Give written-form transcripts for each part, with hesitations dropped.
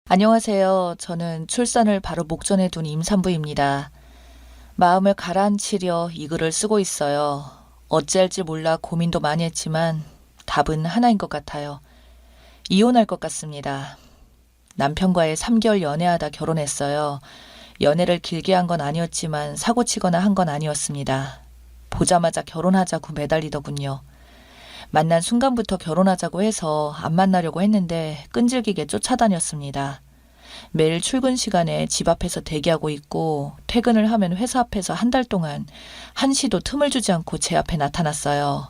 안녕하세요. 저는 출산을 바로 목전에 둔 임산부입니다. 마음을 가라앉히려 이 글을 쓰고 있어요. 어찌할지 몰라 고민도 많이 했지만 답은 하나인 것 같아요. 이혼할 것 같습니다. 남편과의 3개월 연애하다 결혼했어요. 연애를 길게 한 건 아니었지만 사고치거나 한 건 아니었습니다. 보자마자 결혼하자고 매달리더군요. 만난 순간부터 결혼하자고 해서 안 만나려고 했는데 끈질기게 쫓아다녔습니다. 매일 출근 시간에 집 앞에서 대기하고 있고 퇴근을 하면 회사 앞에서 한 달 동안 한시도 틈을 주지 않고 제 앞에 나타났어요.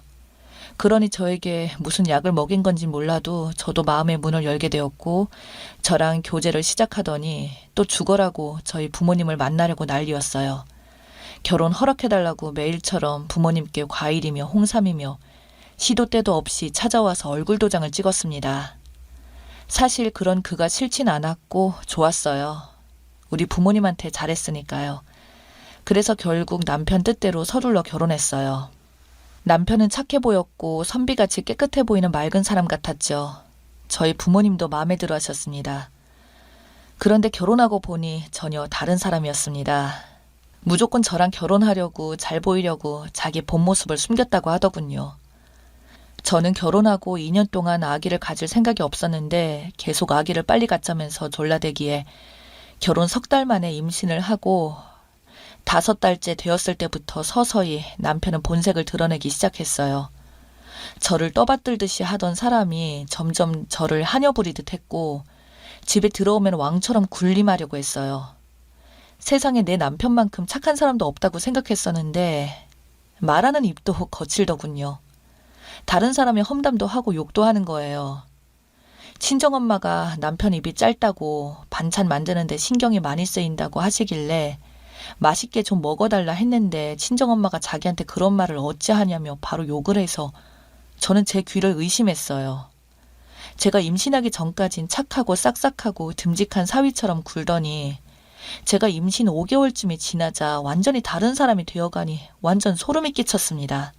그러니 저에게 무슨 약을 먹인 건지 몰라도 저도 마음의 문을 열게 되었고 저랑 교제를 시작하더니 또 죽어라고 저희 부모님을 만나려고 난리였어요. 결혼 허락해달라고 매일처럼 부모님께 과일이며 홍삼이며 시도 때도 없이 찾아와서 얼굴 도장을 찍었습니다. 사실 그런 그가 싫진 않았고 좋았어요. 우리 부모님한테 잘했으니까요. 그래서 결국 남편 뜻대로 서둘러 결혼했어요. 남편은 착해 보였고 선비같이 깨끗해 보이는 맑은 사람 같았죠. 저희 부모님도 마음에 들어 하셨습니다. 그런데 결혼하고 보니 전혀 다른 사람이었습니다. 무조건 저랑 결혼하려고 잘 보이려고 자기 본 모습을 숨겼다고 하더군요. 저는 결혼하고 2년 동안 아기를 가질 생각이 없었는데 계속 아기를 빨리 갖자면서 졸라대기에 결혼 석 달 만에 임신을 하고 5달째 되었을 때부터 서서히 남편은 본색을 드러내기 시작했어요. 저를 떠받들듯이 하던 사람이 점점 저를 하녀 부리듯 했고 집에 들어오면 왕처럼 군림하려고 했어요. 세상에 내 남편만큼 착한 사람도 없다고 생각했었는데 말하는 입도 거칠더군요. 다른 사람의 험담도 하고 욕도 하는 거예요. 친정엄마가 남편 입이 짧다고 반찬 만드는데 신경이 많이 쓰인다고 하시길래 맛있게 좀 먹어달라 했는데 친정엄마가 자기한테 그런 말을 어찌하냐며 바로 욕을 해서 저는 제 귀를 의심했어요. 제가 임신하기 전까진 착하고 싹싹하고 듬직한 사위처럼 굴더니 제가 임신 5개월쯤이 지나자 완전히 다른 사람이 되어가니 완전 소름이 끼쳤습니다.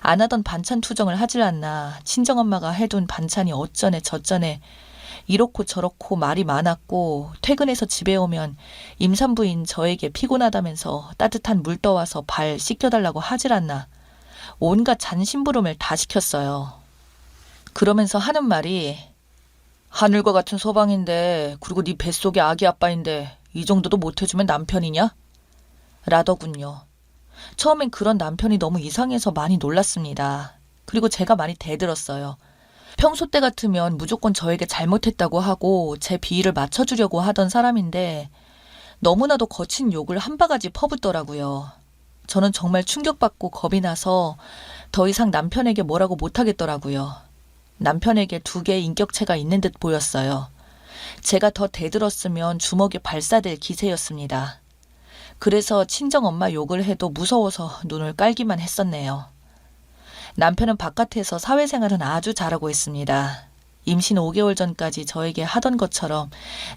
안 하던 반찬 투정을 하질 않나 친정엄마가 해둔 반찬이 어쩌네 저쩌네 이렇고 저렇고 말이 많았고 퇴근해서 집에 오면 임산부인 저에게 피곤하다면서 따뜻한 물 떠와서 발 씻겨달라고 하질 않나 온갖 잔심부름을 다 시켰어요. 그러면서 하는 말이 하늘과 같은 소방인데 그리고 네 뱃속에 아기 아빠인데 이 정도도 못해주면 남편이냐? 라더군요. 처음엔 그런 남편이 너무 이상해서 많이 놀랐습니다. 그리고 제가 많이 대들었어요. 평소 때 같으면 무조건 저에게 잘못했다고 하고 제 비위를 맞춰주려고 하던 사람인데 너무나도 거친 욕을 한 바가지 퍼붓더라고요. 저는 정말 충격받고 겁이 나서 더 이상 남편에게 뭐라고 못하겠더라고요. 남편에게 2개의 인격체가 있는 듯 보였어요. 제가 더 대들었으면 주먹이 발사될 기세였습니다. 그래서 친정엄마 욕을 해도 무서워서 눈을 깔기만 했었네요. 남편은 바깥에서 사회생활은 아주 잘하고 있습니다. 임신 5개월 전까지 저에게 하던 것처럼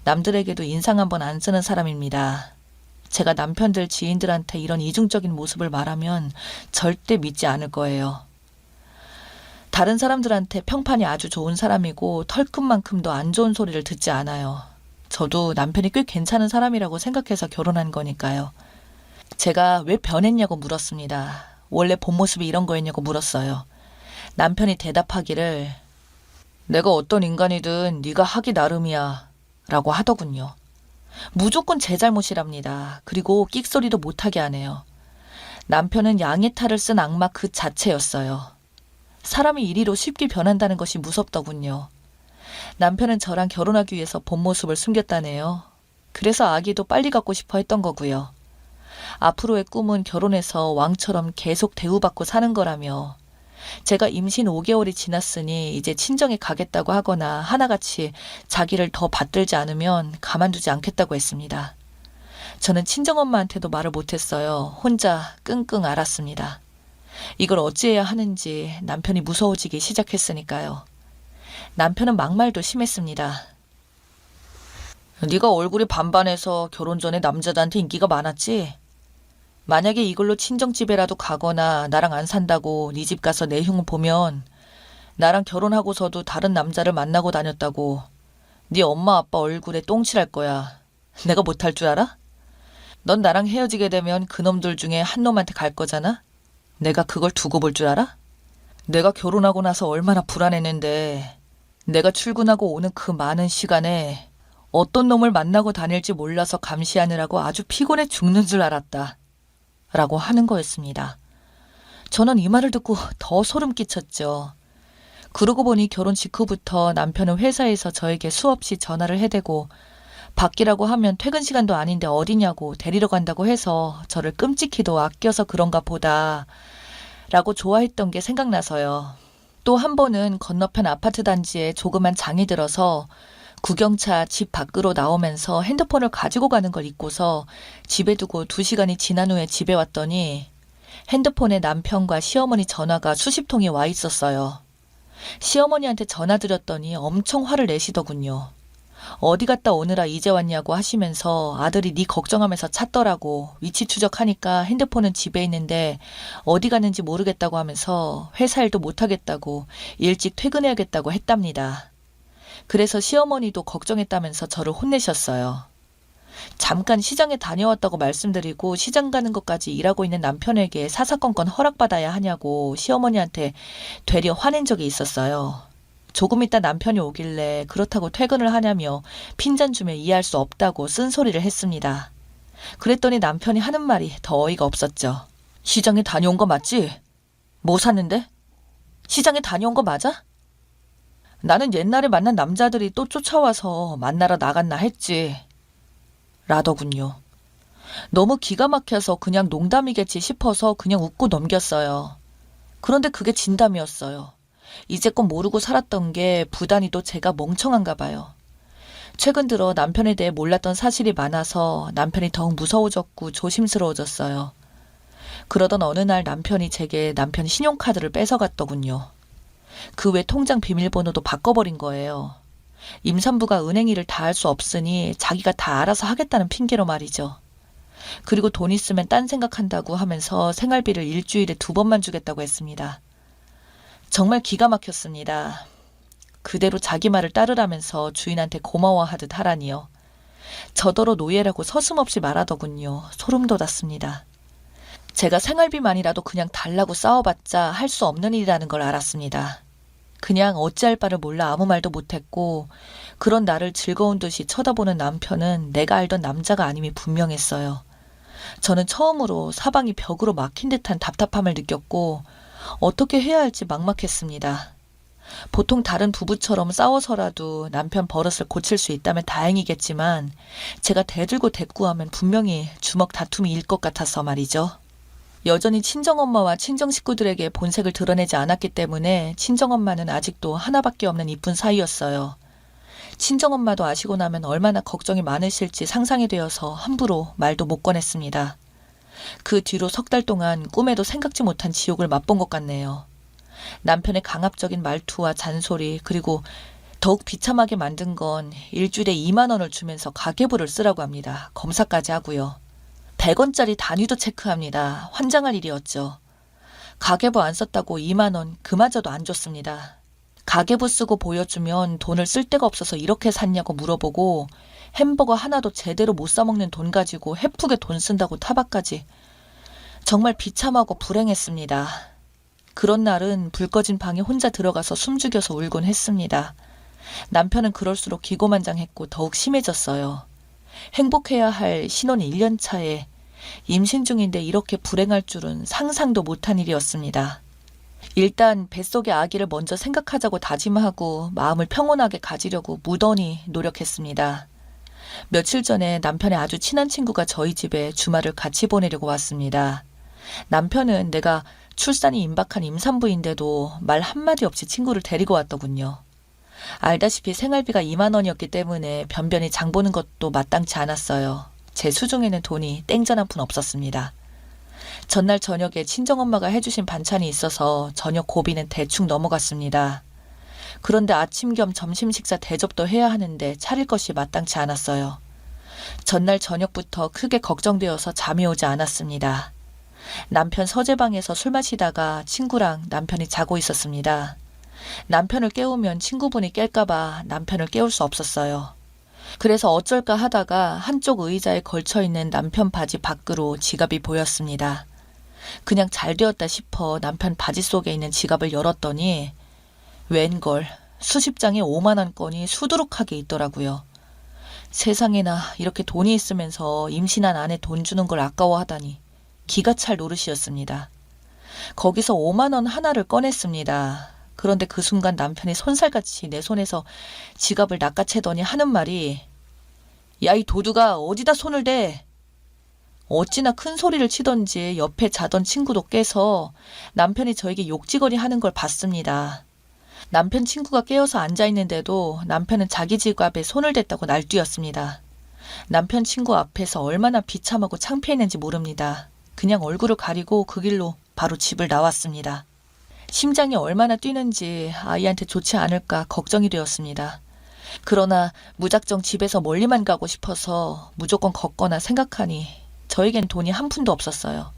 남들에게도 인상 한번 안 쓰는 사람입니다. 제가 남편들 지인들한테 이런 이중적인 모습을 말하면 절대 믿지 않을 거예요. 다른 사람들한테 평판이 아주 좋은 사람이고 털끝만큼도 안 좋은 소리를 듣지 않아요. 저도 남편이 꽤 괜찮은 사람이라고 생각해서 결혼한 거니까요. 제가 왜 변했냐고 물었습니다. 원래 본 모습이 이런 거였냐고 물었어요. 남편이 대답하기를 내가 어떤 인간이든 네가 하기 나름이야 라고 하더군요. 무조건 제 잘못이랍니다. 그리고 끽소리도 못하게 하네요. 남편은 양의 탈을 쓴 악마 그 자체였어요. 사람이 이리로 쉽게 변한다는 것이 무섭더군요. 남편은 저랑 결혼하기 위해서 본 모습을 숨겼다네요. 그래서 아기도 빨리 갖고 싶어 했던 거고요. 앞으로의 꿈은 결혼해서 왕처럼 계속 대우받고 사는 거라며 제가 임신 5개월이 지났으니 이제 친정에 가겠다고 하거나 하나같이 자기를 더 받들지 않으면 가만두지 않겠다고 했습니다. 저는 친정엄마한테도 말을 못했어요. 혼자 끙끙 앓았습니다. 이걸 어찌해야 하는지 남편이 무서워지기 시작했으니까요. 남편은 막말도 심했습니다. 네가 얼굴이 반반해서 결혼 전에 남자들한테 인기가 많았지? 만약에 이걸로 친정집에라도 가거나 나랑 안 산다고 네 집 가서 내 흉 보면 나랑 결혼하고서도 다른 남자를 만나고 다녔다고 네 엄마 아빠 얼굴에 똥칠할 거야. 내가 못할 줄 알아? 넌 나랑 헤어지게 되면 그놈들 중에 한 놈한테 갈 거잖아? 내가 그걸 두고 볼 줄 알아? 내가 결혼하고 나서 얼마나 불안했는데 내가 출근하고 오는 그 많은 시간에 어떤 놈을 만나고 다닐지 몰라서 감시하느라고 아주 피곤해 죽는 줄 알았다. 라고 하는 거였습니다. 저는 이 말을 듣고 더 소름 끼쳤죠. 그러고 보니 결혼 직후부터 남편은 회사에서 저에게 수없이 전화를 해대고 밖이라고 하면 퇴근 시간도 아닌데 어디냐고 데리러 간다고 해서 저를 끔찍히도 아껴서 그런가 보다 라고 좋아했던 게 생각나서요. 또 한 번은 건너편 아파트 단지에 조그만 장이 들어서 구경차 집 밖으로 나오면서 핸드폰을 가지고 가는 걸 잊고서 집에 두고 2시간이 지난 후에 집에 왔더니 핸드폰에 남편과 시어머니 전화가 수십 통이 와 있었어요. 시어머니한테 전화 드렸더니 엄청 화를 내시더군요. 어디 갔다 오느라 이제 왔냐고 하시면서 아들이 네 걱정하면서 찾더라고. 위치 추적하니까 핸드폰은 집에 있는데 어디 갔는지 모르겠다고 하면서 회사 일도 못하겠다고 일찍 퇴근해야겠다고 했답니다. 그래서 시어머니도 걱정했다면서 저를 혼내셨어요. 잠깐 시장에 다녀왔다고 말씀드리고 시장 가는 것까지 일하고 있는 남편에게 사사건건 허락받아야 하냐고 시어머니한테 되려 화낸 적이 있었어요. 조금 있다 남편이 오길래 그렇다고 퇴근을 하냐며 핀잔 주며 이해할 수 없다고 쓴소리를 했습니다. 그랬더니 남편이 하는 말이 더 어이가 없었죠. 시장에 다녀온 거 맞지? 뭐 샀는데? 시장에 다녀온 거 맞아? 나는 옛날에 만난 남자들이 또 쫓아와서 만나러 나갔나 했지. 라더군요. 너무 기가 막혀서 그냥 농담이겠지 싶어서 그냥 웃고 넘겼어요. 그런데 그게 진담이었어요. 이제껏 모르고 살았던 게 부단히도 제가 멍청한가 봐요. 최근 들어 남편에 대해 몰랐던 사실이 많아서 남편이 더욱 무서워졌고 조심스러워졌어요. 그러던 어느 날 남편이 제게 남편 신용카드를 뺏어갔더군요. 그 외 통장 비밀번호도 바꿔버린 거예요. 임산부가 은행 일을 다 할 수 없으니 자기가 다 알아서 하겠다는 핑계로 말이죠. 그리고 돈 있으면 딴 생각한다고 하면서 생활비를 일주일에 2번만 주겠다고 했습니다. 정말 기가 막혔습니다. 그대로 자기 말을 따르라면서 주인한테 고마워하듯 하라니요. 저더러 노예라고 서슴없이 말하더군요. 소름 돋았습니다. 제가 생활비만이라도 그냥 달라고 싸워봤자 할 수 없는 일이라는 걸 알았습니다. 그냥 어찌할 바를 몰라 아무 말도 못했고 그런 나를 즐거운 듯이 쳐다보는 남편은 내가 알던 남자가 아님이 분명했어요. 저는 처음으로 사방이 벽으로 막힌 듯한 답답함을 느꼈고 어떻게 해야 할지 막막했습니다. 보통 다른 부부처럼 싸워서라도 남편 버릇을 고칠 수 있다면 다행이겠지만 제가 대들고 대꾸하면 분명히 주먹 다툼이 일 것 같아서 말이죠. 여전히 친정엄마와 친정 식구들에게 본색을 드러내지 않았기 때문에 친정엄마는 아직도 하나밖에 없는 이쁜 사이였어요. 친정엄마도 아시고 나면 얼마나 걱정이 많으실지 상상이 되어서 함부로 말도 못 꺼냈습니다. 그 뒤로 3달 동안 꿈에도 생각지 못한 지옥을 맛본 것 같네요. 남편의 강압적인 말투와 잔소리 그리고 더욱 비참하게 만든 건 일주일에 2만 원을 주면서 가계부를 쓰라고 합니다. 검사까지 하고요. 100원짜리 단위도 체크합니다. 환장할 일이었죠. 가계부 안 썼다고 2만 원 그마저도 안 줬습니다. 가계부 쓰고 보여주면 돈을 쓸 데가 없어서 이렇게 샀냐고 물어보고 햄버거 하나도 제대로 못 사먹는 돈 가지고 헤프게 돈 쓴다고 타박까지. 정말 비참하고 불행했습니다. 그런 날은 불 꺼진 방에 혼자 들어가서 숨죽여서 울곤 했습니다. 남편은 그럴수록 기고만장했고 더욱 심해졌어요. 행복해야 할 신혼 1년 차에 임신 중인데 이렇게 불행할 줄은 상상도 못한 일이었습니다. 일단 뱃속의 아기를 먼저 생각하자고 다짐하고 마음을 평온하게 가지려고 무던히 노력했습니다. 며칠 전에 남편의 아주 친한 친구가 저희 집에 주말을 같이 보내려고 왔습니다. 남편은 내가 출산이 임박한 임산부인데도 말 한마디 없이 친구를 데리고 왔더군요. 알다시피 생활비가 2만 원이었기 때문에 변변히 장 보는 것도 마땅치 않았어요. 제 수중에는 돈이 땡전 한 푼 없었습니다. 전날 저녁에 친정엄마가 해주신 반찬이 있어서 저녁 고비는 대충 넘어갔습니다. 그런데 아침 겸 점심 식사 대접도 해야 하는데 차릴 것이 마땅치 않았어요. 전날 저녁부터 크게 걱정되어서 잠이 오지 않았습니다. 남편 서재방에서 술 마시다가 친구랑 남편이 자고 있었습니다. 남편을 깨우면 친구분이 깰까봐 남편을 깨울 수 없었어요. 그래서 어쩔까 하다가 한쪽 의자에 걸쳐있는 남편 바지 밖으로 지갑이 보였습니다. 그냥 잘 되었다 싶어 남편 바지 속에 있는 지갑을 열었더니 웬걸 수십 장의 5만 원권이 수두룩하게 있더라고요. 세상에나 이렇게 돈이 있으면서 임신한 아내 돈 주는 걸 아까워하다니 기가 찰 노릇이었습니다. 거기서 5만 원 하나를 꺼냈습니다. 그런데 그 순간 남편이 손살같이 내 손에서 지갑을 낚아채더니 하는 말이 야, 이 도두가 어디다 손을 대? 어찌나 큰 소리를 치던지 옆에 자던 친구도 깨서 남편이 저에게 욕지거리 하는 걸 봤습니다. 남편 친구가 깨어서 앉아있는데도 남편은 자기 지갑에 손을 댔다고 날뛰었습니다. 남편 친구 앞에서 얼마나 비참하고 창피했는지 모릅니다. 그냥 얼굴을 가리고 그 길로 바로 집을 나왔습니다. 심장이 얼마나 뛰는지 아이한테 좋지 않을까 걱정이 되었습니다. 그러나 무작정 집에서 멀리만 가고 싶어서 무조건 걷거나 생각하니 저에겐 돈이 한 푼도 없었어요.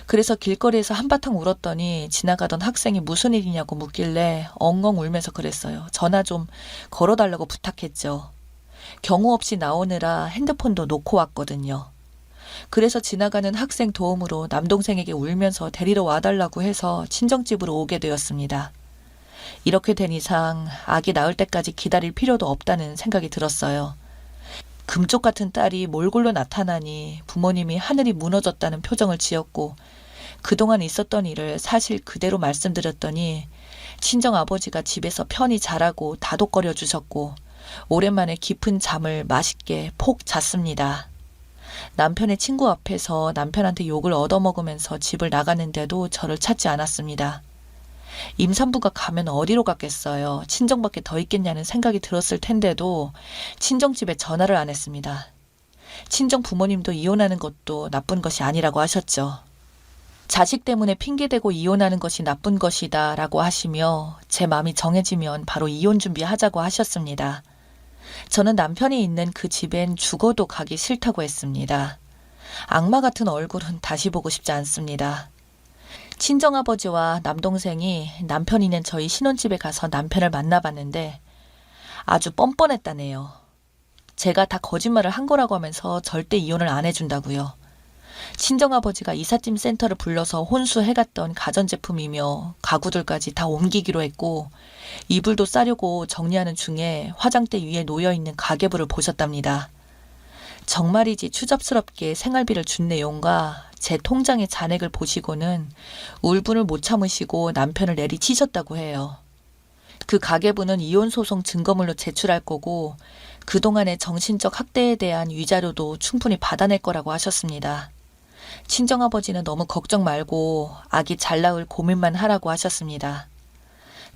그래서 길거리에서 한바탕 울었더니 지나가던 학생이 무슨 일이냐고 묻길래 엉엉 울면서 그랬어요. 전화 좀 걸어달라고 부탁했죠. 경우 없이 나오느라 핸드폰도 놓고 왔거든요. 그래서 지나가는 학생 도움으로 남동생에게 울면서 데리러 와달라고 해서 친정집으로 오게 되었습니다. 이렇게 된 이상 아기 낳을 때까지 기다릴 필요도 없다는 생각이 들었어요. 금쪽 같은 딸이 몰골로 나타나니 부모님이 하늘이 무너졌다는 표정을 지었고 그동안 있었던 일을 사실 그대로 말씀드렸더니 친정아버지가 집에서 편히 자라고 다독거려 주셨고 오랜만에 깊은 잠을 맛있게 폭 잤습니다. 남편의 친구 앞에서 남편한테 욕을 얻어먹으면서 집을 나갔는데도 저를 찾지 않았습니다. 임산부가 가면 어디로 갔겠어요. 친정밖에 더 있겠냐는 생각이 들었을 텐데도 친정집에 전화를 안 했습니다. 친정 부모님도 이혼하는 것도 나쁜 것이 아니라고 하셨죠. 자식 때문에 핑계대고 이혼하는 것이 나쁜 것이다 라고 하시며 제 마음이 정해지면 바로 이혼 준비하자고 하셨습니다. 저는 남편이 있는 그 집엔 죽어도 가기 싫다고 했습니다. 악마 같은 얼굴은 다시 보고 싶지 않습니다. 친정아버지와 남동생이 남편 있는 저희 신혼집에 가서 남편을 만나봤는데 아주 뻔뻔했다네요. 제가 다 거짓말을 한 거라고 하면서 절대 이혼을 안 해준다고요. 친정아버지가 이삿짐 센터를 불러서 혼수해갔던 가전제품이며 가구들까지 다 옮기기로 했고 이불도 싸려고 정리하는 중에 화장대 위에 놓여있는 가계부를 보셨답니다. 정말이지 추잡스럽게 생활비를 준 내용과 제 통장의 잔액을 보시고는 울분을 못 참으시고 남편을 내리치셨다고 해요. 그 가계부는 이혼소송 증거물로 제출할 거고 그동안의 정신적 학대에 대한 위자료도 충분히 받아낼 거라고 하셨습니다. 친정아버지는 너무 걱정 말고 아기 잘 낳을 고민만 하라고 하셨습니다.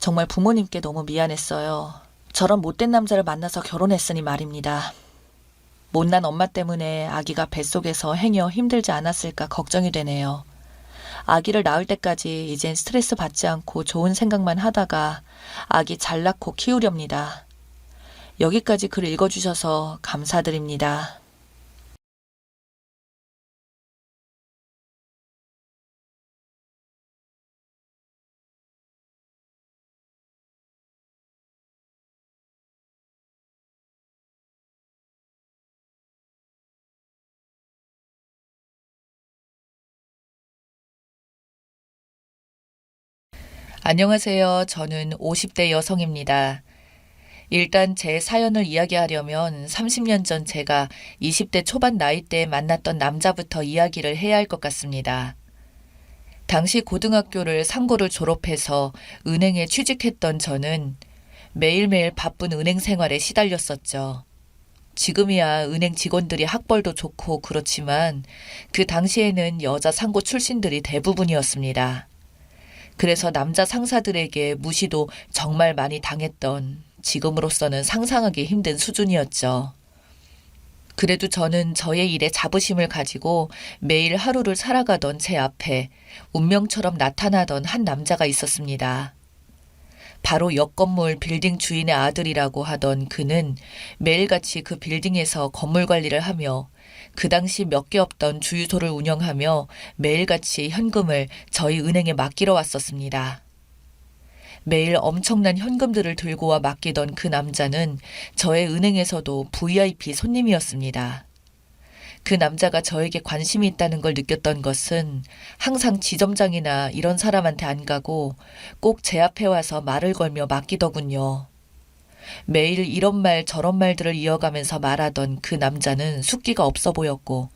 정말 부모님께 너무 미안했어요. 저런 못된 남자를 만나서 결혼했으니 말입니다. 못난 엄마 때문에 아기가 뱃속에서 행여 힘들지 않았을까 걱정이 되네요. 아기를 낳을 때까지 이젠 스트레스 받지 않고 좋은 생각만 하다가 아기 잘 낳고 키우렵니다. 여기까지 글 읽어주셔서 감사드립니다. 안녕하세요. 저는 50대 여성입니다. 일단 제 사연을 이야기하려면 30년 전 제가 20대 초반 나이대에 만났던 남자부터 이야기를 해야 할 것 같습니다. 당시 고등학교를 상고를 졸업해서 은행에 취직했던 저는 매일매일 바쁜 은행 생활에 시달렸었죠. 지금이야 은행 직원들이 학벌도 좋고 그렇지만 그 당시에는 여자 상고 출신들이 대부분이었습니다. 그래서 남자 상사들에게 무시도 정말 많이 당했던 지금으로서는 상상하기 힘든 수준이었죠. 그래도 저는 저의 일에 자부심을 가지고 매일 하루를 살아가던 제 앞에 운명처럼 나타나던 한 남자가 있었습니다. 바로 옆 건물 빌딩 주인의 아들이라고 하던 그는 매일같이 그 빌딩에서 건물 관리를 하며 그 당시 몇 개 없던 주유소를 운영하며 매일같이 현금을 저희 은행에 맡기러 왔었습니다. 매일 엄청난 현금들을 들고 와 맡기던 그 남자는 저의 은행에서도 VIP 손님이었습니다. 그 남자가 저에게 관심이 있다는 걸 느꼈던 것은 항상 지점장이나 이런 사람한테 안 가고 꼭 제 앞에 와서 말을 걸며 맡기더군요. 매일 이런 말 저런 말들을 이어가면서 말하던 그 남자는 숫기가 없어 보였고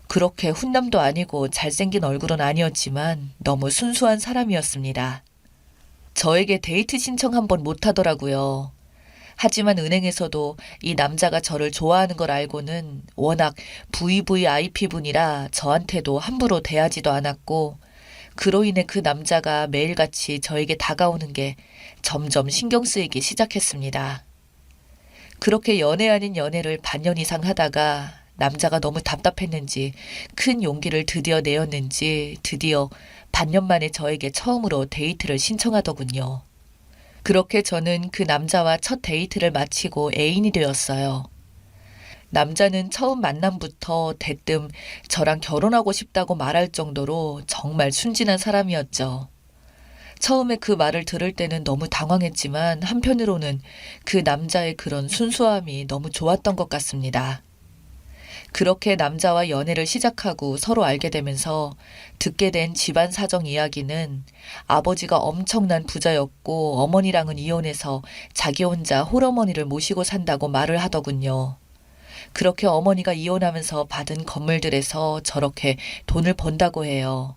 그렇게 훈남도 아니고 잘생긴 얼굴은 아니었지만 너무 순수한 사람이었습니다. 저에게 데이트 신청 한 번 못 하더라고요. 하지만 은행에서도 이 남자가 저를 좋아하는 걸 알고는 워낙 VVIP 분이라 저한테도 함부로 대하지도 않았고 그로 인해 그 남자가 매일같이 저에게 다가오는 게 점점 신경 쓰이기 시작했습니다. 그렇게 연애 아닌 연애를 반년 이상 하다가 남자가 너무 답답했는지 큰 용기를 드디어 내었는지 드디어 반년 만에 저에게 처음으로 데이트를 신청하더군요. 그렇게 저는 그 남자와 첫 데이트를 마치고 애인이 되었어요. 남자는 처음 만남부터 대뜸 저랑 결혼하고 싶다고 말할 정도로 정말 순진한 사람이었죠. 처음에 그 말을 들을 때는 너무 당황했지만 한편으로는 그 남자의 그런 순수함이 너무 좋았던 것 같습니다. 그렇게 남자와 연애를 시작하고 서로 알게 되면서 듣게 된 집안 사정 이야기는 아버지가 엄청난 부자였고 어머니랑은 이혼해서 자기 혼자 홀어머니를 모시고 산다고 말을 하더군요. 그렇게 어머니가 이혼하면서 받은 건물들에서 저렇게 돈을 번다고 해요.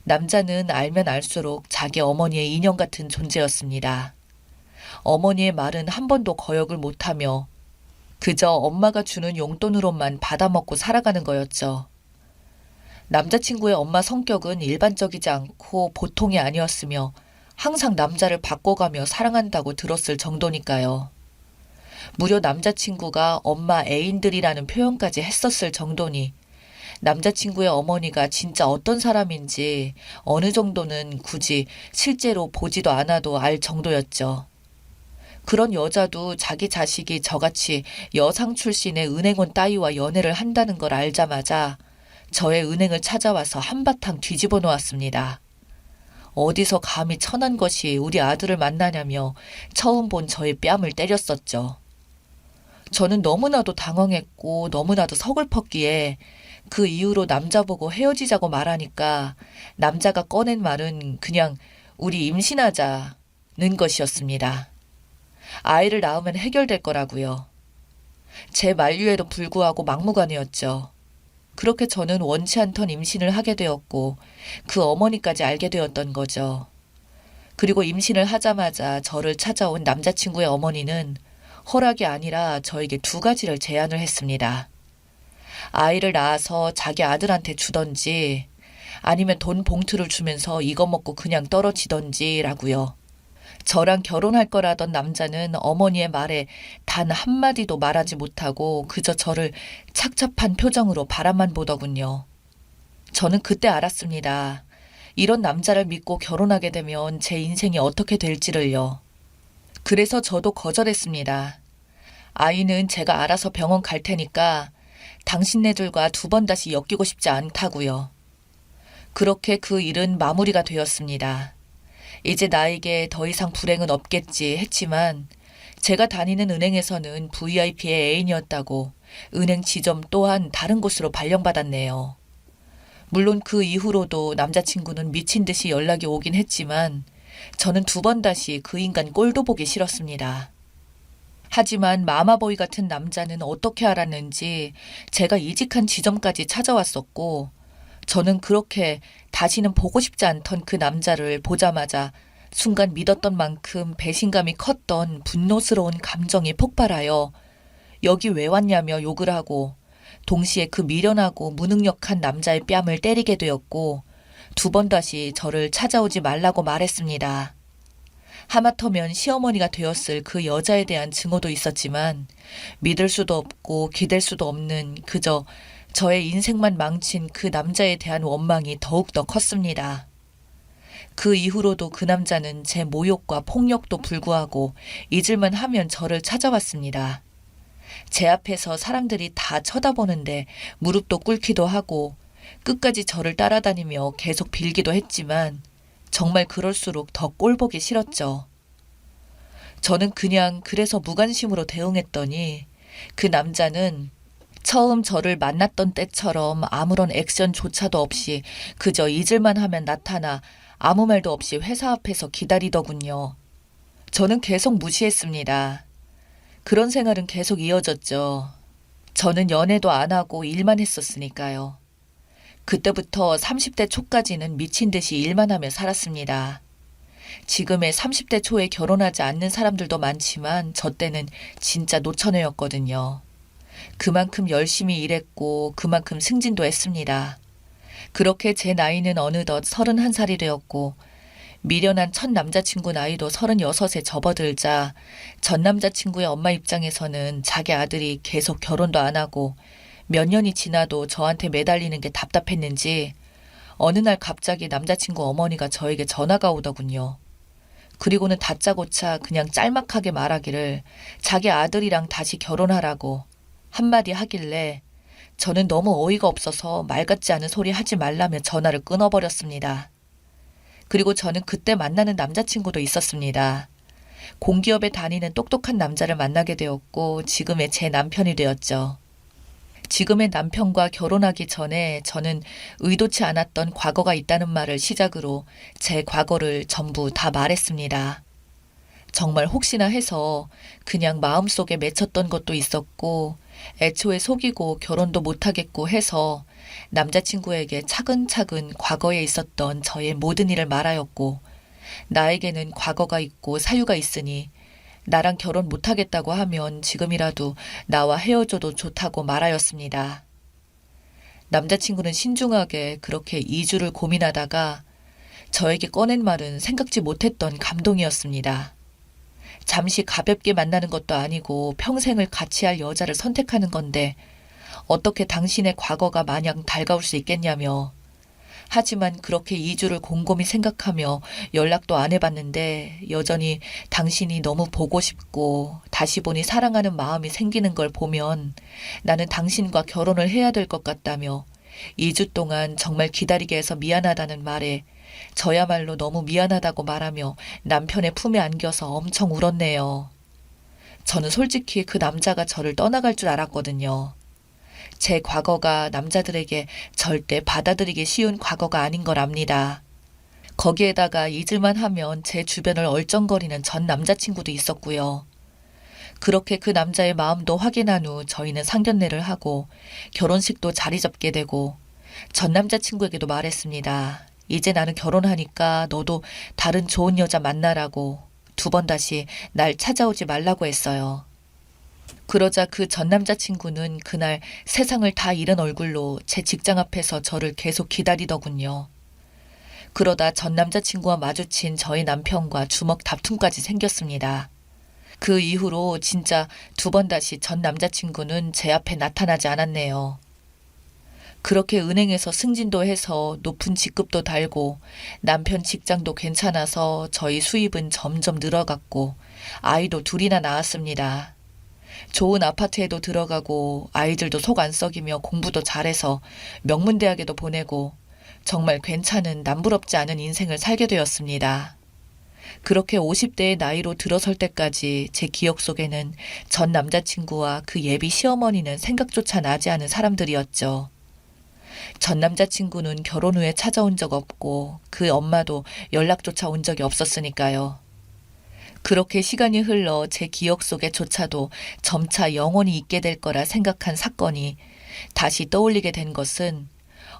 남자는 알면 알수록 자기 어머니의 인형 같은 존재였습니다. 어머니의 말은 한 번도 거역을 못하며 그저 엄마가 주는 용돈으로만 받아먹고 살아가는 거였죠. 남자친구의 엄마 성격은 일반적이지 않고 보통이 아니었으며 항상 남자를 바꿔가며 사랑한다고 들었을 정도니까요. 무려 남자친구가 엄마 애인들이라는 표현까지 했었을 정도니 남자친구의 어머니가 진짜 어떤 사람인지 어느 정도는 굳이 실제로 보지도 않아도 알 정도였죠. 그런 여자도 자기 자식이 저같이 여상 출신의 은행원 따위와 연애를 한다는 걸 알자마자 저의 은행을 찾아와서 한바탕 뒤집어 놓았습니다. 어디서 감히 천한 것이 우리 아들을 만나냐며 처음 본 저의 뺨을 때렸었죠. 저는 너무나도 당황했고 너무나도 서글펐기에 그 이후로 남자 보고 헤어지자고 말하니까 남자가 꺼낸 말은 그냥 우리 임신하자는 것이었습니다. 아이를 낳으면 해결될 거라고요. 제 만류에도 불구하고 막무가내였죠. 그렇게 저는 원치 않던 임신을 하게 되었고 그 어머니까지 알게 되었던 거죠. 그리고 임신을 하자마자 저를 찾아온 남자친구의 어머니는 허락이 아니라 저에게 두 가지를 제안을 했습니다. 아이를 낳아서 자기 아들한테 주던지 아니면 돈 봉투를 주면서 이거 먹고 그냥 떨어지던지라고요. 저랑 결혼할 거라던 남자는 어머니의 말에 단 한마디도 말하지 못하고 그저 저를 착잡한 표정으로 바라만 보더군요. 저는 그때 알았습니다. 이런 남자를 믿고 결혼하게 되면 제 인생이 어떻게 될지를요. 그래서 저도 거절했습니다. 아이는 제가 알아서 병원 갈 테니까 당신네들과 두 번 다시 엮이고 싶지 않다고요. 그렇게 그 일은 마무리가 되었습니다. 이제 나에게 더 이상 불행은 없겠지 했지만 제가 다니는 은행에서는 VIP의 애인이었다고 은행 지점 또한 다른 곳으로 발령받았네요. 물론 그 이후로도 남자친구는 미친 듯이 연락이 오긴 했지만 저는 두 번 다시 그 인간 꼴도 보기 싫었습니다. 하지만 마마보이 같은 남자는 어떻게 알았는지 제가 이직한 지점까지 찾아왔었고 저는 그렇게 다시는 보고 싶지 않던 그 남자를 보자마자 순간 믿었던 만큼 배신감이 컸던 분노스러운 감정이 폭발하여 여기 왜 왔냐며 욕을 하고 동시에 그 미련하고 무능력한 남자의 뺨을 때리게 되었고 두 번 다시 저를 찾아오지 말라고 말했습니다. 하마터면 시어머니가 되었을 그 여자에 대한 증오도 있었지만 믿을 수도 없고 기댈 수도 없는 그저 저의 인생만 망친 그 남자에 대한 원망이 더욱더 컸습니다. 그 이후로도 그 남자는 제 모욕과 폭력도 불구하고 잊을만 하면 저를 찾아왔습니다. 제 앞에서 사람들이 다 쳐다보는데 무릎도 꿇기도 하고 끝까지 저를 따라다니며 계속 빌기도 했지만 정말 그럴수록 더 꼴보기 싫었죠. 저는 그냥 그래서 무관심으로 대응했더니 그 남자는 처음 저를 만났던 때처럼 아무런 액션조차도 없이 그저 잊을만 하면 나타나 아무 말도 없이 회사 앞에서 기다리더군요. 저는 계속 무시했습니다. 그런 생활은 계속 이어졌죠. 저는 연애도 안 하고 일만 했었으니까요. 그때부터 30대 초까지는 미친 듯이 일만 하며 살았습니다. 지금의 30대 초에 결혼하지 않는 사람들도 많지만 저 때는 진짜 노처녀였거든요. 그만큼 열심히 일했고 그만큼 승진도 했습니다. 그렇게 제 나이는 어느덧 31살이 되었고 미련한 첫 남자친구 나이도 36에 접어들자 전 남자친구의 엄마 입장에서는 자기 아들이 계속 결혼도 안 하고 몇 년이 지나도 저한테 매달리는 게 답답했는지 어느 날 갑자기 남자친구 어머니가 저에게 전화가 오더군요. 그리고는 다짜고짜 그냥 짤막하게 말하기를 자기 아들이랑 다시 결혼하라고 한마디 하길래 저는 너무 어이가 없어서 말 같지 않은 소리 하지 말라며 전화를 끊어버렸습니다. 그리고 저는 그때 만나는 남자친구도 있었습니다. 공기업에 다니는 똑똑한 남자를 만나게 되었고 지금의 제 남편이 되었죠. 지금의 남편과 결혼하기 전에 저는 의도치 않았던 과거가 있다는 말을 시작으로 제 과거를 전부 다 말했습니다. 정말 혹시나 해서 그냥 마음속에 맺혔던 것도 있었고 애초에 속이고 결혼도 못하겠고 해서 남자친구에게 차근차근 과거에 있었던 저의 모든 일을 말하였고 나에게는 과거가 있고 사유가 있으니 나랑 결혼 못하겠다고 하면 지금이라도 나와 헤어져도 좋다고 말하였습니다. 남자친구는 신중하게 그렇게 2주를 고민하다가 저에게 꺼낸 말은 생각지 못했던 감동이었습니다. 잠시 가볍게 만나는 것도 아니고 평생을 같이 할 여자를 선택하는 건데 어떻게 당신의 과거가 마냥 달가울 수 있겠냐며. 하지만 그렇게 2주를 곰곰이 생각하며 연락도 안 해봤는데 여전히 당신이 너무 보고 싶고 다시 보니 사랑하는 마음이 생기는 걸 보면 나는 당신과 결혼을 해야 될 것 같다며 2주 동안 정말 기다리게 해서 미안하다는 말에 저야말로 너무 미안하다고 말하며 남편의 품에 안겨서 엄청 울었네요. 저는 솔직히 그 남자가 저를 떠나갈 줄 알았거든요. 제 과거가 남자들에게 절대 받아들이기 쉬운 과거가 아닌 걸 압니다. 거기에다가 잊을만 하면 제 주변을 얼쩡거리는 전 남자친구도 있었고요. 그렇게 그 남자의 마음도 확인한 후 저희는 상견례를 하고 결혼식도 자리 잡게 되고 전 남자친구에게도 말했습니다. 이제 나는 결혼하니까 너도 다른 좋은 여자 만나라고 2번 다시 날 찾아오지 말라고 했어요. 그러자 그 전 남자친구는 그날 세상을 다 잃은 얼굴로 제 직장 앞에서 저를 계속 기다리더군요. 그러다 전 남자친구와 마주친 저희 남편과 주먹 다툼까지 생겼습니다. 그 이후로 진짜 2번 다시 전 남자친구는 제 앞에 나타나지 않았네요. 그렇게 은행에서 승진도 해서 높은 직급도 달고 남편 직장도 괜찮아서 저희 수입은 점점 늘어갔고 아이도 2이나 낳았습니다. 좋은 아파트에도 들어가고 아이들도 속 안 썩이며 공부도 잘해서 명문대학에도 보내고 정말 괜찮은 남부럽지 않은 인생을 살게 되었습니다. 그렇게 50대의 나이로 들어설 때까지 제 기억 속에는 전 남자친구와 그 예비 시어머니는 생각조차 나지 않은 사람들이었죠. 전 남자친구는 결혼 후에 찾아온 적 없고 그 엄마도 연락조차 온 적이 없었으니까요. 그렇게 시간이 흘러 제 기억 속에조차도 점차 영원히 있게 될 거라 생각한 사건이 다시 떠올리게 된 것은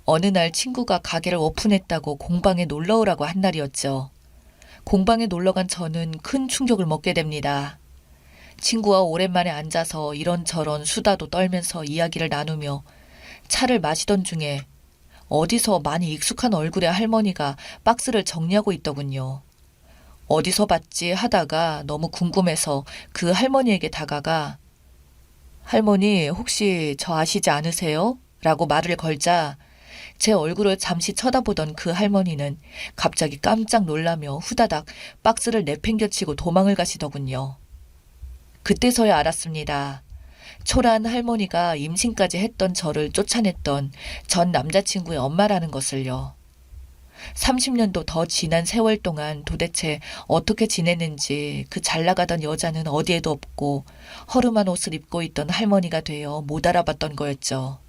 어느 날 친구가 가게를 오픈했다고 공방에 놀러 오라고 한 날이었죠. 공방에 놀러 간 저는 큰 충격을 먹게 됩니다. 친구와 오랜만에 앉아서 이런저런 수다도 떨면서 이야기를 나누며 차를 마시던 중에 어디서 많이 익숙한 얼굴의 할머니가 박스를 정리하고 있더군요. 어디서 봤지 하다가 너무 궁금해서 그 할머니에게 다가가 할머니 혹시 저 아시지 않으세요? 라고 말을 걸자 제 얼굴을 잠시 쳐다보던 그 할머니는 갑자기 깜짝 놀라며 후다닥 박스를 내팽겨치고 도망을 가시더군요. 그때서야 알았습니다. 초라한 할머니가 임신까지 했던 저를 쫓아냈던 전 남자친구의 엄마라는 것을요. 30년도 더 지난 세월 동안 도대체 어떻게 지냈는지 그 잘나가던 여자는 어디에도 없고 허름한 옷을 입고 있던 할머니가 되어 못 알아봤던 거였죠.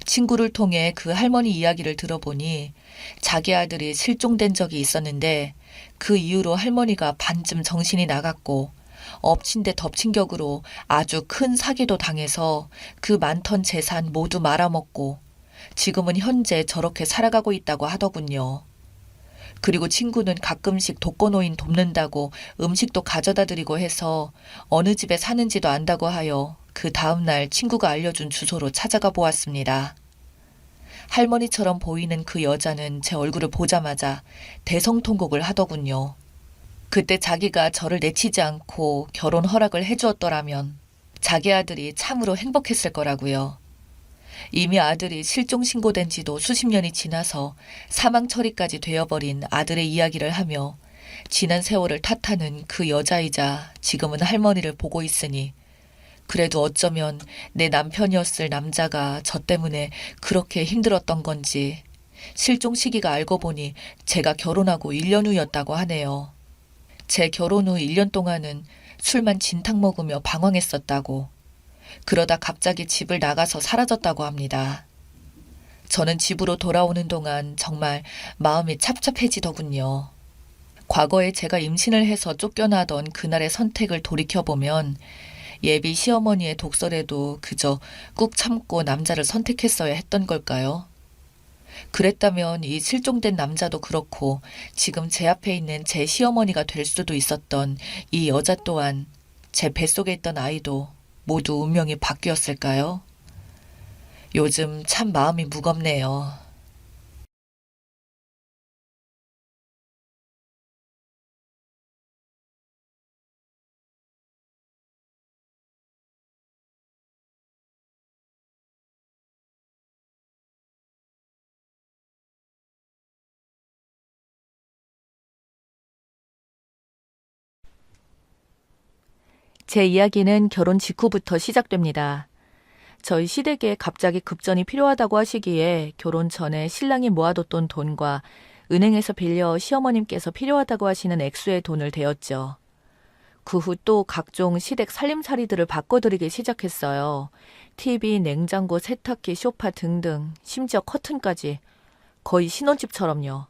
친구를 통해 그 할머니 이야기를 들어보니 자기 아들이 실종된 적이 있었는데 그 이후로 할머니가 반쯤 정신이 나갔고 엎친 데 덮친 격으로 아주 큰 사기도 당해서 그 많던 재산 모두 말아먹고 지금은 현재 저렇게 살아가고 있다고 하더군요. 그리고 친구는 가끔씩 독거노인 돕는다고 음식도 가져다 드리고 해서 어느 집에 사는지도 안다고 하여 그 다음날 친구가 알려준 주소로 찾아가 보았습니다. 할머니처럼 보이는 그 여자는 제 얼굴을 보자마자 대성통곡을 하더군요. 그때 자기가 저를 내치지 않고 결혼 허락을 해주었더라면 자기 아들이 참으로 행복했을 거라고요. 이미 아들이 실종 신고된 지도 수십 년이 지나서 사망 처리까지 되어버린 아들의 이야기를 하며 지난 세월을 탓하는 그 여자이자 지금은 할머니를 보고 있으니 그래도 어쩌면 내 남편이었을 남자가 저 때문에 그렇게 힘들었던 건지 실종 시기가 알고 보니 제가 결혼하고 1년 후였다고 하네요. 제 결혼 후 1년 동안은 술만 진탕 먹으며 방황했었다고. 그러다 갑자기 집을 나가서 사라졌다고 합니다. 저는 집으로 돌아오는 동안 정말 마음이 찹찹해지더군요. 과거에 제가 임신을 해서 쫓겨나던 그날의 선택을 돌이켜보면 예비 시어머니의 독설에도 그저 꾹 참고 남자를 선택했어야 했던 걸까요? 그랬다면 이 실종된 남자도 그렇고 지금 제 앞에 있는 제 시어머니가 될 수도 있었던 이 여자 또한 제 뱃속에 있던 아이도 모두 운명이 바뀌었을까요? 요즘 참 마음이 무겁네요. 제 이야기는 결혼 직후부터 시작됩니다. 저희 시댁에 갑자기 급전이 필요하다고 하시기에 결혼 전에 신랑이 모아뒀던 돈과 은행에서 빌려 시어머님께서 필요하다고 하시는 액수의 돈을 대었죠. 그 후 또 각종 시댁 살림살이들을 바꿔드리기 시작했어요. TV, 냉장고, 세탁기, 소파 등등, 심지어 커튼까지. 거의 신혼집처럼요.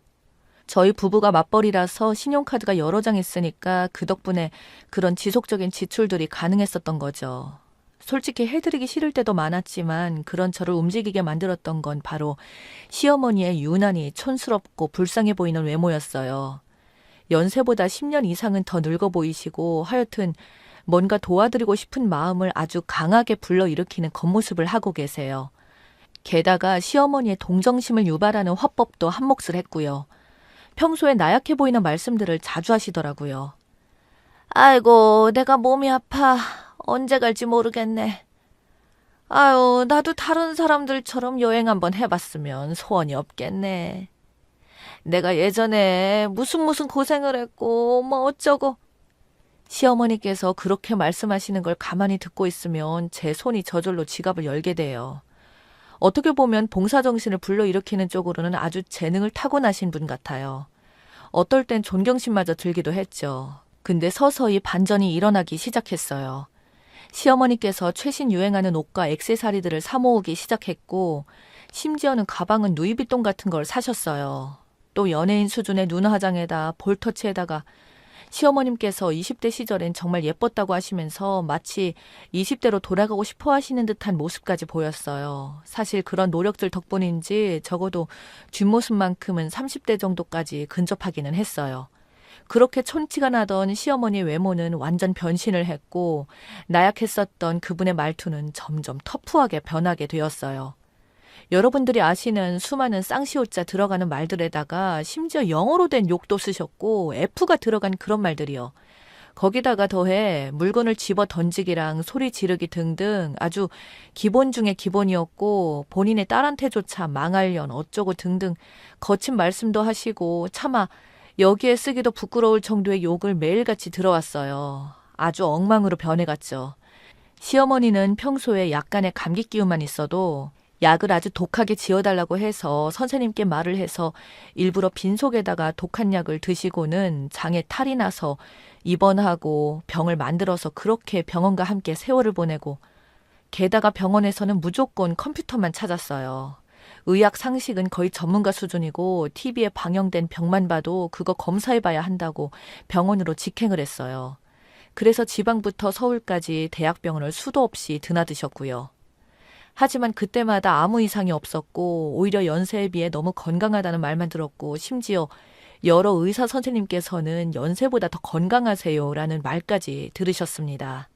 저희 부부가 맞벌이라서 신용카드가 여러 장 있으니까 그 덕분에 그런 지속적인 지출들이 가능했었던 거죠. 솔직히 해드리기 싫을 때도 많았지만 그런 저를 움직이게 만들었던 건 바로 시어머니의 유난히 촌스럽고 불쌍해 보이는 외모였어요. 연세보다 10년 이상은 더 늙어 보이시고 하여튼 뭔가 도와드리고 싶은 마음을 아주 강하게 불러일으키는 겉모습을 하고 계세요. 게다가 시어머니의 동정심을 유발하는 화법도 한몫을 했고요. 평소에 나약해 보이는 말씀들을 자주 하시더라고요. 아이고, 내가 몸이 아파. 언제 갈지 모르겠네. 아유, 나도 다른 사람들처럼 여행 한번 해봤으면 소원이 없겠네. 내가 예전에 무슨 고생을 했고 뭐 어쩌고. 시어머니께서 그렇게 말씀하시는 걸 가만히 듣고 있으면 제 손이 저절로 지갑을 열게 돼요. 어떻게 보면 봉사정신을 불러일으키는 쪽으로는 아주 재능을 타고나신 분 같아요. 어떨 땐 존경심마저 들기도 했죠. 근데 서서히 반전이 일어나기 시작했어요. 시어머니께서 최신 유행하는 옷과 액세서리들을 사 모으기 시작했고 심지어는 가방은 누이비통 같은 걸 사셨어요. 또 연예인 수준의 눈 화장에다 볼터치에다가 시어머님께서 20대 시절엔 정말 예뻤다고 하시면서 마치 20대로 돌아가고 싶어 하시는 듯한 모습까지 보였어요. 사실 그런 노력들 덕분인지 적어도 뒷모습만큼은 30대 정도까지 근접하기는 했어요. 그렇게 촌티가 나던 시어머니 외모는 완전 변신을 했고 나약했었던 그분의 말투는 점점 터프하게 변하게 되었어요. 여러분들이 아시는 수많은 쌍시옷자 들어가는 말들에다가 심지어 영어로 된 욕도 쓰셨고 F가 들어간 그런 말들이요. 거기다가 더해 물건을 집어 던지기랑 소리 지르기 등등 아주 기본 중에 기본이었고 본인의 딸한테조차 망할년 어쩌고 등등 거친 말씀도 하시고 차마 여기에 쓰기도 부끄러울 정도의 욕을 매일같이 들어왔어요. 아주 엉망으로 변해갔죠. 시어머니는 평소에 약간의 감기 기운만 있어도 약을 아주 독하게 지어달라고 해서 선생님께 말을 해서 일부러 빈속에다가 독한 약을 드시고는 장에 탈이 나서 입원하고 병을 만들어서 그렇게 병원과 함께 세월을 보내고, 게다가 병원에서는 무조건 컴퓨터만 찾았어요. 의학 상식은 거의 전문가 수준이고 TV에 방영된 병만 봐도 그거 검사해봐야 한다고 병원으로 직행을 했어요. 그래서 지방부터 서울까지 대학병원을 수도 없이 드나드셨고요. 하지만 그때마다 아무 이상이 없었고 오히려 연세에 비해 너무 건강하다는 말만 들었고, 심지어 여러 의사 선생님께서는 연세보다 더 건강하세요라는 말까지 들으셨습니다.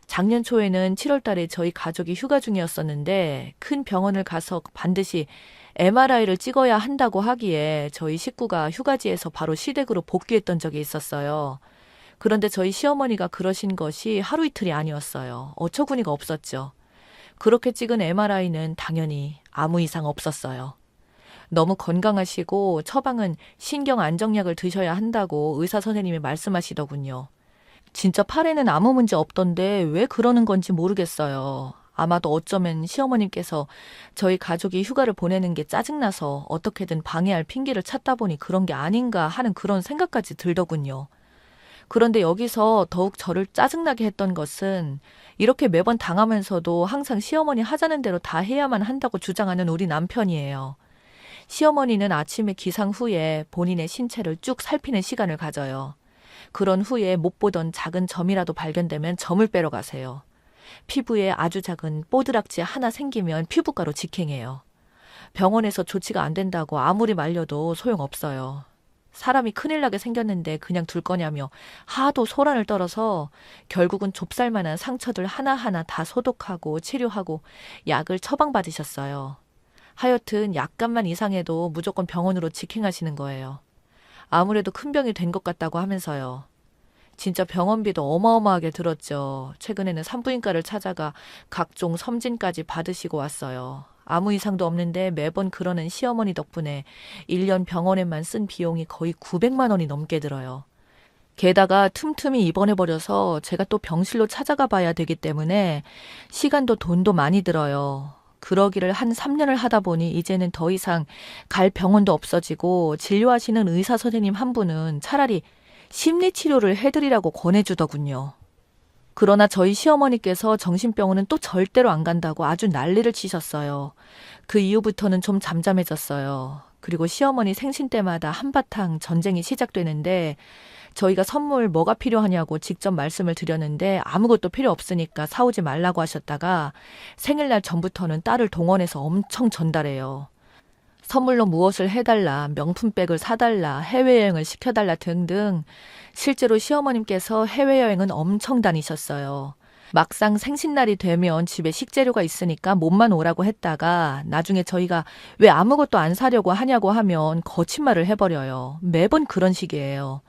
작년 초에는 7월 달에 저희 가족이 휴가 중이었었는데 큰 병원을 가서 반드시 MRI를 찍어야 한다고 하기에 저희 식구가 휴가지에서 바로 시댁으로 복귀했던 적이 있었어요. 그런데 저희 시어머니가 그러신 것이 하루 이틀이 아니었어요. 어처구니가 없었죠. 그렇게 찍은 MRI는 당연히 아무 이상 없었어요. 너무 건강하시고 처방은 신경 안정약을 드셔야 한다고 의사 선생님이 말씀하시더군요. 진짜 팔에는 아무 문제 없던데 왜 그러는 건지 모르겠어요. 아마도 어쩌면 시어머님께서 저희 가족이 휴가를 보내는 게 짜증나서 어떻게든 방해할 핑계를 찾다 보니 그런 게 아닌가 하는 그런 생각까지 들더군요. 그런데 여기서 더욱 저를 짜증나게 했던 것은 이렇게 매번 당하면서도 항상 시어머니 하자는 대로 다 해야만 한다고 주장하는 우리 남편이에요. 시어머니는 아침에 기상 후에 본인의 신체를 쭉 살피는 시간을 가져요. 그런 후에 못 보던 작은 점이라도 발견되면 점을 빼러 가세요. 피부에 아주 작은 뽀드락지 하나 생기면 피부과로 직행해요. 병원에서 조치가 안 된다고 아무리 말려도 소용없어요. 사람이 큰일 나게 생겼는데 그냥 둘 거냐며 하도 소란을 떨어서 결국은 좁쌀만한 상처들 하나하나 다 소독하고 치료하고 약을 처방받으셨어요. 하여튼 약간만 이상해도 무조건 병원으로 직행하시는 거예요. 아무래도 큰 병이 된 것 같다고 하면서요. 진짜 병원비도 어마어마하게 들었죠. 최근에는 산부인과를 찾아가 각종 섬진까지 받으시고 왔어요. 아무 이상도 없는데 매번 그러는 시어머니 덕분에 1년 병원에만 쓴 비용이 거의 900만 원이 넘게 들어요. 게다가 틈틈이 입원해버려서 제가 또 병실로 찾아가 봐야 되기 때문에 시간도 돈도 많이 들어요. 그러기를 한 3년을 하다 보니 이제는 더 이상 갈 병원도 없어지고 진료하시는 의사 선생님 한 분은 차라리 심리치료를 해드리라고 권해주더군요. 그러나 저희 시어머니께서 정신병원은 또 절대로 안 간다고 아주 난리를 치셨어요. 그 이후부터는 좀 잠잠해졌어요. 그리고 시어머니 생신 때마다 한바탕 전쟁이 시작되는데 저희가 선물 뭐가 필요하냐고 직접 말씀을 드렸는데 아무것도 필요 없으니까 사오지 말라고 하셨다가 생일날 전부터는 딸을 동원해서 엄청 전달해요. 선물로 무엇을 해달라, 명품백을 사달라, 해외여행을 시켜달라 등등. 실제로 시어머님께서 해외여행은 엄청 다니셨어요. 막상 생신날이 되면 집에 식재료가 있으니까 몸만 오라고 했다가 나중에 저희가 왜 아무것도 안 사려고 하냐고 하면 거짓말을 해버려요. 매번 그런 식이에요.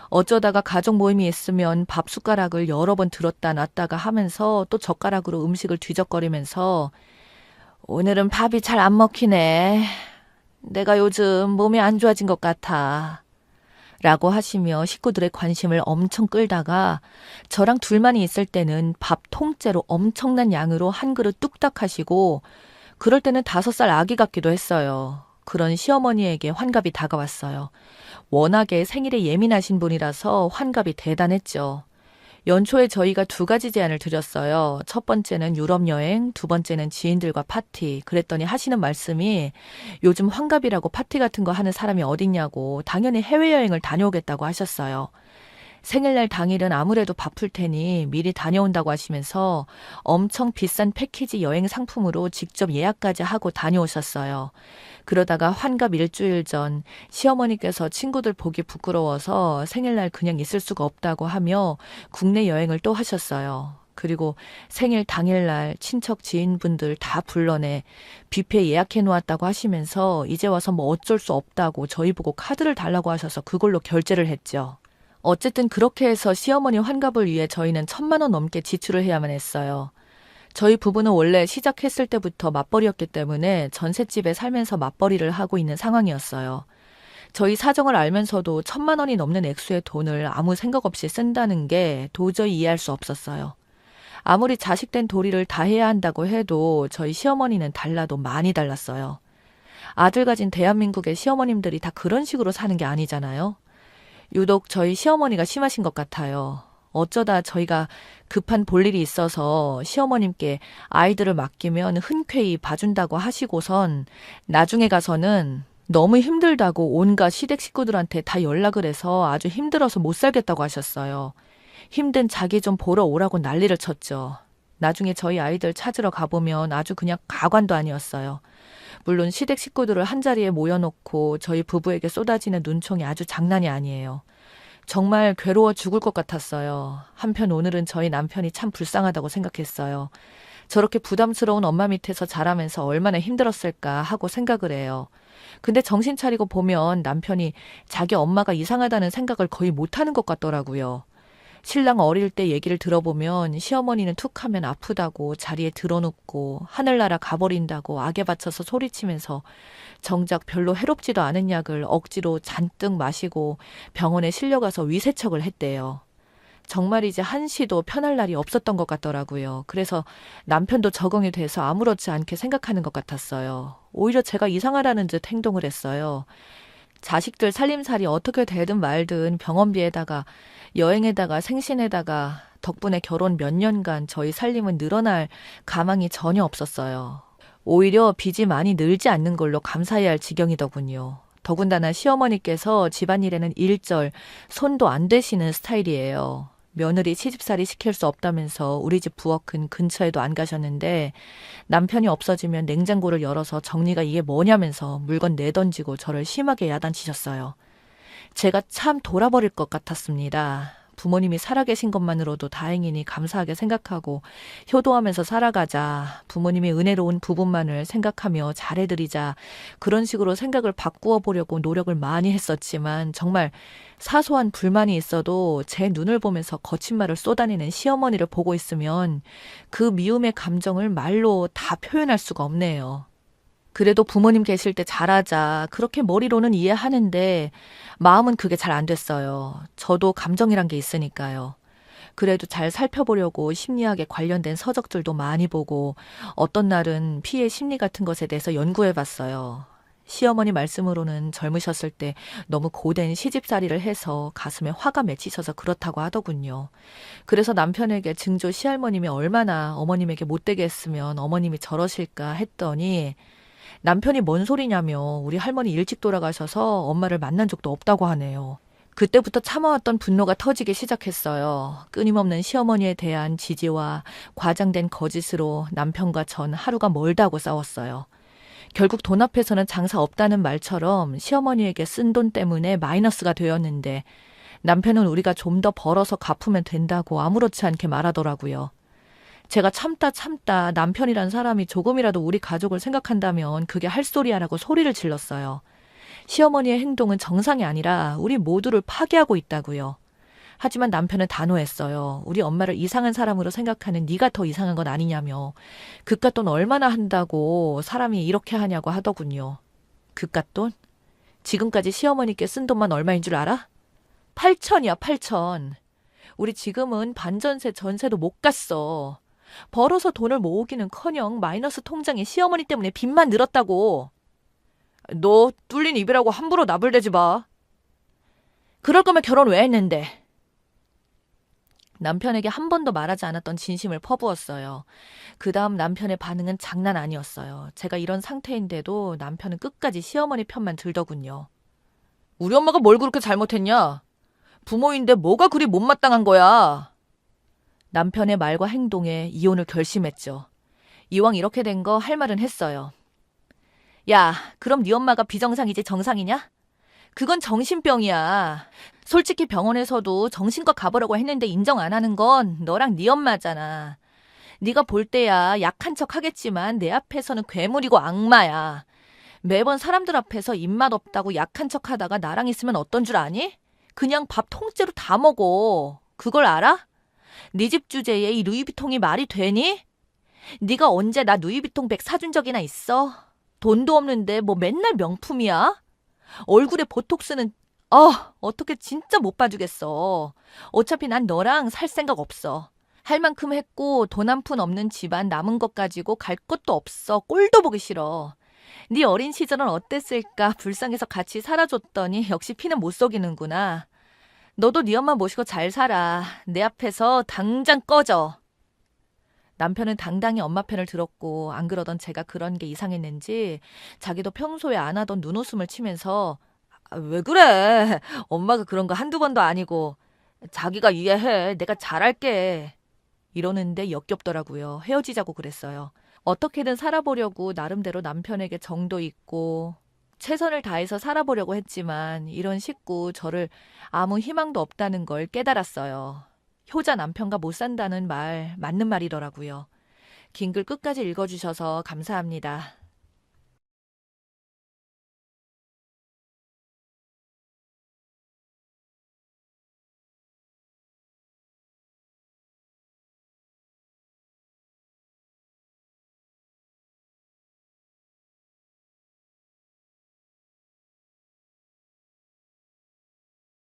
어쩌다가 가족 모임이 있으면 밥 숟가락을 여러 번 들었다 놨다가 하면서 또 젓가락으로 음식을 뒤적거리면서 오늘은 밥이 잘 안 먹히네. 내가 요즘 몸이 안 좋아진 것 같아. 라고 하시며 식구들의 관심을 엄청 끌다가 저랑 둘만이 있을 때는 밥 통째로 엄청난 양으로 한 그릇 뚝딱 하시고 그럴 때는 5살 아기 같기도 했어요. 그런 시어머니에게 환갑이 다가왔어요. 워낙에 생일에 예민하신 분이라서 환갑이 대단했죠. 연초에 저희가 2가지 제안을 드렸어요. 첫 번째는 유럽 여행, 두 번째는 지인들과 파티. 그랬더니 하시는 말씀이 요즘 환갑이라고 파티 같은 거 하는 사람이 어딨냐고 당연히 해외여행을 다녀오겠다고 하셨어요. 생일날 당일은 아무래도 바쁠 테니 미리 다녀온다고 하시면서 엄청 비싼 패키지 여행 상품으로 직접 예약까지 하고 다녀오셨어요. 그러다가 환갑 일주일 전 시어머니께서 친구들 보기 부끄러워서 생일날 그냥 있을 수가 없다고 하며 국내 여행을 또 하셨어요. 그리고 생일 당일날 친척 지인분들 다 불러내 뷔페 예약해 놓았다고 하시면서 이제 와서 뭐 어쩔 수 없다고 저희 보고 카드를 달라고 하셔서 그걸로 결제를 했죠. 어쨌든 그렇게 해서 시어머니 환갑을 위해 저희는 1,000만 원 넘게 지출을 해야만 했어요. 저희 부부는 원래 시작했을 때부터 맞벌이였기 때문에 전셋집에 살면서 맞벌이를 하고 있는 상황이었어요. 저희 사정을 알면서도 1,000만 원이 넘는 액수의 돈을 아무 생각 없이 쓴다는 게 도저히 이해할 수 없었어요. 아무리 자식된 도리를 다해야 한다고 해도 저희 시어머니는 달라도 많이 달랐어요. 아들 가진 대한민국의 시어머님들이 다 그런 식으로 사는 게 아니잖아요. 유독 저희 시어머니가 심하신 것 같아요. 어쩌다 저희가 급한 볼일이 있어서 시어머님께 아이들을 맡기면 흔쾌히 봐준다고 하시고선 나중에 가서는 너무 힘들다고 온갖 시댁 식구들한테 다 연락을 해서 아주 힘들어서 못 살겠다고 하셨어요. 힘든 자기 좀 보러 오라고 난리를 쳤죠. 나중에 저희 아이들 찾으러 가보면 아주 그냥 가관도 아니었어요. 물론 시댁 식구들을 한자리에 모여놓고 저희 부부에게 쏟아지는 눈총이 아주 장난이 아니에요. 정말 괴로워 죽을 것 같았어요. 한편 오늘은 저희 남편이 참 불쌍하다고 생각했어요. 저렇게 부담스러운 엄마 밑에서 자라면서 얼마나 힘들었을까 하고 생각을 해요. 근데 정신 차리고 보면 남편이 자기 엄마가 이상하다는 생각을 거의 못하는 것 같더라고요. 신랑 어릴 때 얘기를 들어보면 시어머니는 툭 하면 아프다고 자리에 드러눕고 하늘나라 가버린다고 악에 받쳐서 소리치면서 정작 별로 해롭지도 않은 약을 억지로 잔뜩 마시고 병원에 실려가서 위세척을 했대요. 정말 이제 한시도 편할 날이 없었던 것 같더라고요. 그래서 남편도 적응이 돼서 아무렇지 않게 생각하는 것 같았어요. 오히려 제가 이상하다는 듯 행동을 했어요. 자식들 살림살이 어떻게 되든 말든 병원비에다가 여행에다가 생신에다가 덕분에 결혼 몇 년간 저희 살림은 늘어날 가망이 전혀 없었어요. 오히려 빚이 많이 늘지 않는 걸로 감사해야 할 지경이더군요. 더군다나 시어머니께서 집안일에는 일절 손도 안 대시는 스타일이에요. 며느리 시집살이 시킬 수 없다면서 우리 집 부엌은 근처에도 안 가셨는데 남편이 없어지면 냉장고를 열어서 정리가 이게 뭐냐면서 물건 내던지고 저를 심하게 야단치셨어요. 제가 참 돌아버릴 것 같았습니다. 부모님이 살아계신 것만으로도 다행이니 감사하게 생각하고 효도하면서 살아가자. 부모님의 은혜로운 부분만을 생각하며 잘해드리자. 그런 식으로 생각을 바꾸어 보려고 노력을 많이 했었지만 정말 사소한 불만이 있어도 제 눈을 보면서 거친 말을 쏟아내는 시어머니를 보고 있으면 그 미움의 감정을 말로 다 표현할 수가 없네요. 그래도 부모님 계실 때 잘하자. 그렇게 머리로는 이해하는데 마음은 그게 잘 안 됐어요. 저도 감정이란 게 있으니까요. 그래도 잘 살펴보려고 심리학에 관련된 서적들도 많이 보고 어떤 날은 피해 심리 같은 것에 대해서 연구해 봤어요. 시어머니 말씀으로는 젊으셨을 때 너무 고된 시집살이를 해서 가슴에 화가 맺히셔서 그렇다고 하더군요. 그래서 남편에게 증조 시할머님이 얼마나 어머님에게 못되게 했으면 어머님이 저러실까 했더니 남편이 뭔 소리냐며 우리 할머니 일찍 돌아가셔서 엄마를 만난 적도 없다고 하네요. 그때부터 참아왔던 분노가 터지기 시작했어요. 끊임없는 시어머니에 대한 지지와 과장된 거짓으로 남편과 전 하루가 멀다고 싸웠어요. 결국 돈 앞에서는 장사 없다는 말처럼 시어머니에게 쓴 돈 때문에 마이너스가 되었는데 남편은 우리가 좀 더 벌어서 갚으면 된다고 아무렇지 않게 말하더라고요. 제가 참다 남편이란 사람이 조금이라도 우리 가족을 생각한다면 그게 할 소리야라고 소리를 질렀어요. 시어머니의 행동은 정상이 아니라 우리 모두를 파괴하고 있다고요. 하지만 남편은 단호했어요. 우리 엄마를 이상한 사람으로 생각하는 네가 더 이상한 건 아니냐며. 그깟 돈 얼마나 한다고 사람이 이렇게 하냐고 하더군요. 그깟 돈? 지금까지 시어머니께 쓴 돈만 얼마인 줄 알아? 8천이야, 8천. 우리 지금은 반전세 전세도 못 갔어. 벌어서 돈을 모으기는커녕 마이너스 통장에 시어머니 때문에 빚만 늘었다고. 너 뚫린 입이라고 함부로 나불대지 마. 그럴 거면 결혼 왜 했는데. 남편에게 한 번도 말하지 않았던 진심을 퍼부었어요. 그 다음 남편의 반응은 장난 아니었어요. 제가 이런 상태인데도 남편은 끝까지 시어머니 편만 들더군요. 우리 엄마가 뭘 그렇게 잘못했냐? 부모인데 뭐가 그리 못마땅한 거야? 남편의 말과 행동에 이혼을 결심했죠. 이왕 이렇게 된 거 할 말은 했어요. 야, 그럼 네 엄마가 비정상이지 정상이냐? 그건 정신병이야. 솔직히 병원에서도 정신과 가보라고 했는데 인정 안 하는 건 너랑 네 엄마잖아. 네가 볼 때야 약한 척 하겠지만 내 앞에서는 괴물이고 악마야. 매번 사람들 앞에서 입맛 없다고 약한 척 하다가 나랑 있으면 어떤 줄 아니? 그냥 밥 통째로 다 먹어. 그걸 알아? 네 집 주제에 이 루이비통이 말이 되니? 네가 언제 나 루이비통 백 사준 적이나 있어? 돈도 없는데 뭐 맨날 명품이야? 얼굴에 보톡스는 어떻게 진짜 못 봐주겠어. 어차피 난 너랑 살 생각 없어. 할 만큼 했고 돈 한 푼 없는 집안 남은 것 가지고 갈 것도 없어. 꼴도 보기 싫어. 네 어린 시절은 어땠을까? 불쌍해서 같이 살아줬더니 역시 피는 못 속이는구나. 너도 네 엄마 모시고 잘 살아. 내 앞에서 당장 꺼져. 남편은 당당히 엄마 편을 들었고 안 그러던 제가 그런 게 이상했는지 자기도 평소에 안 하던 눈웃음을 치면서 왜 그래? 엄마가 그런 거 한두 번도 아니고 자기가 이해해. 내가 잘할게. 이러는데 역겹더라고요. 헤어지자고 그랬어요. 어떻게든 살아보려고 나름대로 남편에게 정도 있고 최선을 다해서 살아보려고 했지만 이런 식구 저를 아무 희망도 없다는 걸 깨달았어요. 효자 남편과 못 산다는 말 맞는 말이더라고요. 긴 글 끝까지 읽어주셔서 감사합니다.